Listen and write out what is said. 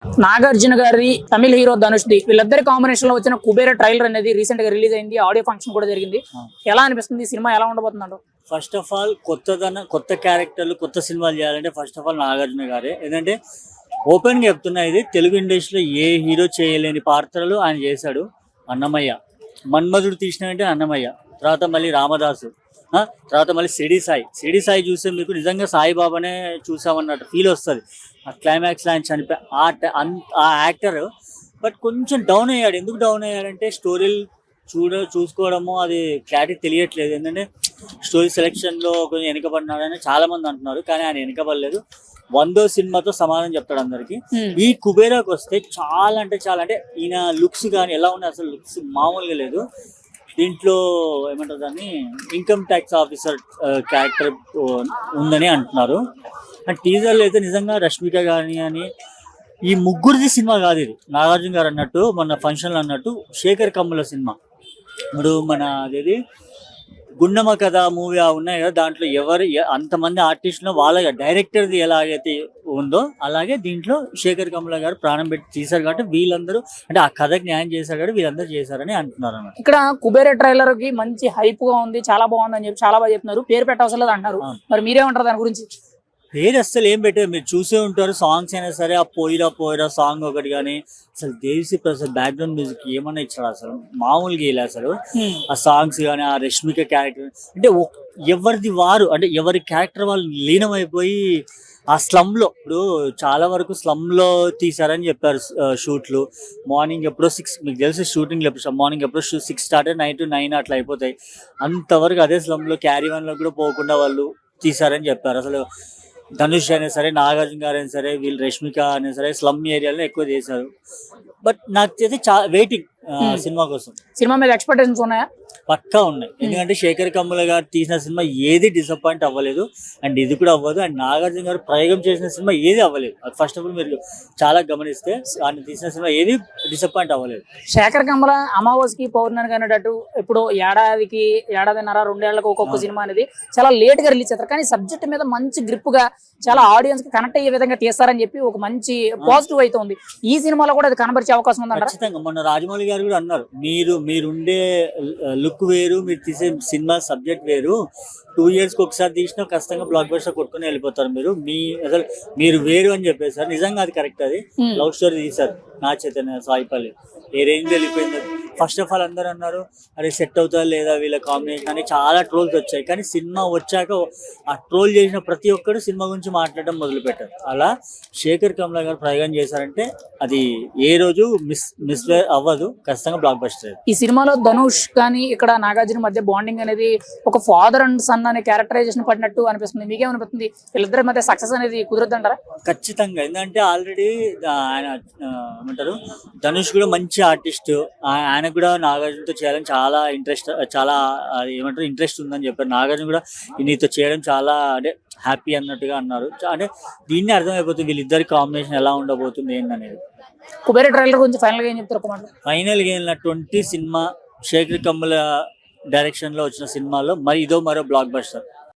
నాగార్జున గారి తమిళ hero Dhanush the వీళ్ళిద్దరి combination లో వచ్చిన కుబేర ట్రైలర్ అనేది రీసెంట్ గా రిలీజ్ అయింది. ఆడియో ఫంక్షన్ కూడా జరిగింది. ఎలా అనిపిస్తుంది సినిమా, ఎలా ఉండబోతుందంట? ఫస్ట్ ఆఫ్ ఆల్ కొత్త క్యారెక్టర్లు కొత్త సినిమాలు చేయాలంటే ఫస్ట్ ఆఫ్ ఆల్ నాగార్జున గారే. ఎందుకంటే ఓపెన్ గా చెప్తున్నా, ఇది తెలుగు ఇండస్ట్రీలో ఏ హీరో చేయలేని పాత్రలు ఆయన చేశాడు. అన్నమయ్య, మన్మధుడు తీసినాడంటే అన్నమయ్య, తర్వాత మళ్ళీ రామదాసు, తర్వాత మళ్ళీ సిడి సాయి చూస్తే మీకు నిజంగా సాయిబాబానే చూసామన్నట్టు ఫీల్ వస్తుంది. ఆ క్లైమాక్స్ ఆయన చనిపోయి ఆ యాక్టర్ బట్ కొంచెం డౌన్ అయ్యాడు. ఎందుకు డౌన్ అయ్యాడంటే స్టోరీలు చూసుకోవడము అది క్లారిటీ తెలియట్లేదు. ఏంటంటే స్టోరీ సెలెక్షన్లో కొంచెం వెనకబడినాడని చాలా మంది అంటున్నారు, కానీ ఆయన వెనకబడలేదు. 100 సినిమాతో సమానం చెప్తాడు అందరికి. ఈ కుబేరాకి వస్తే చాలా అంటే ఈయన లుక్స్ కానీ ఎలా ఉన్నాయి, అసలు లుక్స్ మామూలుగా లేదు. దీంట్లో ఏమంటారు దాన్ని, ఇన్కమ్ ట్యాక్స్ ఆఫీసర్ క్యారెక్టర్ ఉందని అంటున్నారు. అండ్ టీజర్లో అయితే నిజంగా రష్మిక కానీ అని ఈ ముగ్గురిది సినిమా కాదు ఇది. నాగార్జున గారు అన్నట్టు మన ఫంక్షన్లో అన్నట్టు శేఖర్ కమ్ముల సినిమా. ఇప్పుడు మన అదేది గుండమ్మ కథ మూవీ ఉన్నాయి కదా, దాంట్లో అంతమంది ఆర్టిస్టులు వాళ్ళ డైరెక్టర్ది ఎలాగైతే ఉందో అలాగే దీంట్లో శేఖర్ కమ్ముల గారు ప్రాణం పెట్టి తీశారు కాబట్టి వీళ్ళందరూ అంటే ఆ కథకి న్యాయం చేశారు కాబట్టి వీళ్ళందరూ చేశారని అంటున్నారు అన్నమాట. ఇక్కడ కుబేర ట్రైలర్ కి మంచి హైప్ గా ఉంది, చాలా బాగుంది అని చెప్పి చాలా బాగా చెప్తున్నారు. పేరు పెట్టవసరం లేదు అంటారు, మరి మీరేమంటారు దాని గురించి? పేరు అసలు ఏం పెట్టారు, మీరు చూసే ఉంటారు. సాంగ్స్ అయినా సరే, ఆ పోయిరా సాంగ్ ఒకటి కానీ, అసలు దేవిశ్రీ ప్రసాద్ బ్యాక్గ్రౌండ్ మ్యూజిక్ ఏమన్నా ఇచ్చాడు, అసలు మామూలుగా ఇలా అసలు ఆ సాంగ్స్ కానీ, ఆ రష్మిక క్యారెక్టర్ అంటే ఎవరిది వారు అంటే ఎవరి క్యారెక్టర్ వాళ్ళు లీనమైపోయి ఆ స్లమ్ లో, ఇప్పుడు చాలా వరకు స్లమ్ లో తీసారని చెప్పారు షూట్లు. మార్నింగ్ ఎప్పుడో 6, మీకు తెలిసి షూటింగ్ మార్నింగ్ ఎప్పుడో 6 స్టార్ట్ అయ్యి నైట్ 9 అట్లా అయిపోతాయి. అంతవరకు అదే స్లమ్ లో క్యారీ వన్ లో కూడా పోకుండా వాళ్ళు తీసారని చెప్పారు. అసలు ధనుష్ అయినా సరే, నాగార్జున గారు అయినా సరే, వీళ్ళు రష్మిక అయినా సరే స్లమ్ ఏరియాలో ఎక్కువ చేశారు. బట్ నాకు అయితే వెయిటింగ్ సినిమా కోసం. సినిమా మీద ఎక్స్పెక్టేషన్స్ ఉన్నాయా? పక్కా ఉన్నాయి. ఎందుకంటే శేఖర్ కమ్ముల గారు తీసిన సినిమా ఏది డిసప్పాయింట్ అవ్వలేదు, అండ్ ఇది కూడా అవ్వదు. అండ్ నాగార్జున గారు ప్రయోగం చేసిన సినిమా ఏది అవ్వలేదు. అది ఫస్ట్ ఆఫ్ ఆల్ మీరు చాలా గమనిస్తే ఆయన తీసిన సినిమా ఏది డిసప్పాయింట్ అవ్వలేదు. శేఖర్ కమ్ముల అమావాస్యకి పౌర్ణమికి అనేటట్టు ఇప్పుడు ఏడాదిన్నర 2 ఏళ్లకు ఒక్కొక్క సినిమా అనేది చాలా లేట్ గా రిలీజ్ చేస్తారు, కానీ సబ్జెక్ట్ మీద మంచి గ్రిప్ గా చాలా ఆడియన్స్ కి కనెక్ట్ అయ్యే విధంగా తీస్తారని చెప్పి ఒక మంచి పాజిటివ్ అయితే ఉంది. ఈ సినిమాలో కూడా అది కనబరిచే అవకాశం ఉందంట. ఖచ్చితంగా. మొన్న రాజమౌళి గారు కూడా అన్నారు, మీరుండే లుక్ వేరు, మీరు తీసే సినిమా సబ్జెక్ట్ వేరు, 2 years ఒకసారి తీసినా ఖచ్చితంగా బ్లాక్ బస్టర్ కొట్టుకుని వెళ్ళిపోతారు అసలు మీరు వేరు అని చెప్పేసారు. నిజంగా అది కరెక్ట్. అది లవ్ స్టోరీ తీశారు నా చైతన్య సాయిపల్లి, ఏ రేంజ్ వెళ్ళిపోయింది. ఫస్ట్ ఆఫ్ ఆల్ అందరూ అన్నారు అరే సెట్ అవుతా లేదా వీళ్ళ కాంబినేషన్ అని, చాలా ట్రోల్స్ వచ్చాయి. కానీ సినిమా వచ్చాక ఆ ట్రోల్ చేసిన ప్రతి ఒక్కరు సినిమా గురించి మాట్లాడడం మొదలు పెట్టారు. అలా శేఖర్ కమ్ముల గారు ప్రయోగం చేశారంటే అది ఏ రోజు మిస్ అవ్వదు, ఖచ్చితంగా బ్లాక్ బస్టర్. ఈ సినిమాలో ధనుష్ కానీ ఇక్కడ నాగార్జున మధ్య బాండింగ్ అనేది ఒక ఫాదర్ అండ్ సన్ అనే క్యారెక్టరైజేషన్ పడినట్టు అనిపిస్తుంది. మీకేమనిపిస్తుంది? వీళ్ళిద్దరి మధ్య సక్సెస్ అనేది కుదరద్దంటారా? ఖచ్చితంగా. ఎందుకంటే ఆల్రెడీ ఆయన ఏమంటారు, ధనుష్ కూడా మంచి ఆర్టిస్ట్, ఆయన కూడా నాగార్జునతో చేయాలని చాలా ఇంట్రెస్ట్ ఉందని చెప్పారు. నాగార్జున కూడా నీతో చేయడం చాలా అంటే హ్యాపీ అన్నట్టుగా అన్నారు. అంటే దీన్ని అర్థమైపోతుంది వీళ్ళిద్దరి కాంబినేషన్ ఎలా ఉండబోతుంది ఏంటనేది. కుబేర ట్రైలర్ గురించి ఫైనల్ గా ఏం చెప్తారు? ఫైనల్ గా వెళ్ళినటువంటి సినిమా శేఖర్ కమ్ముల డైరెక్షన్ లో వచ్చిన సినిమాలో మరి మరో బ్లాక్ బస్టర్.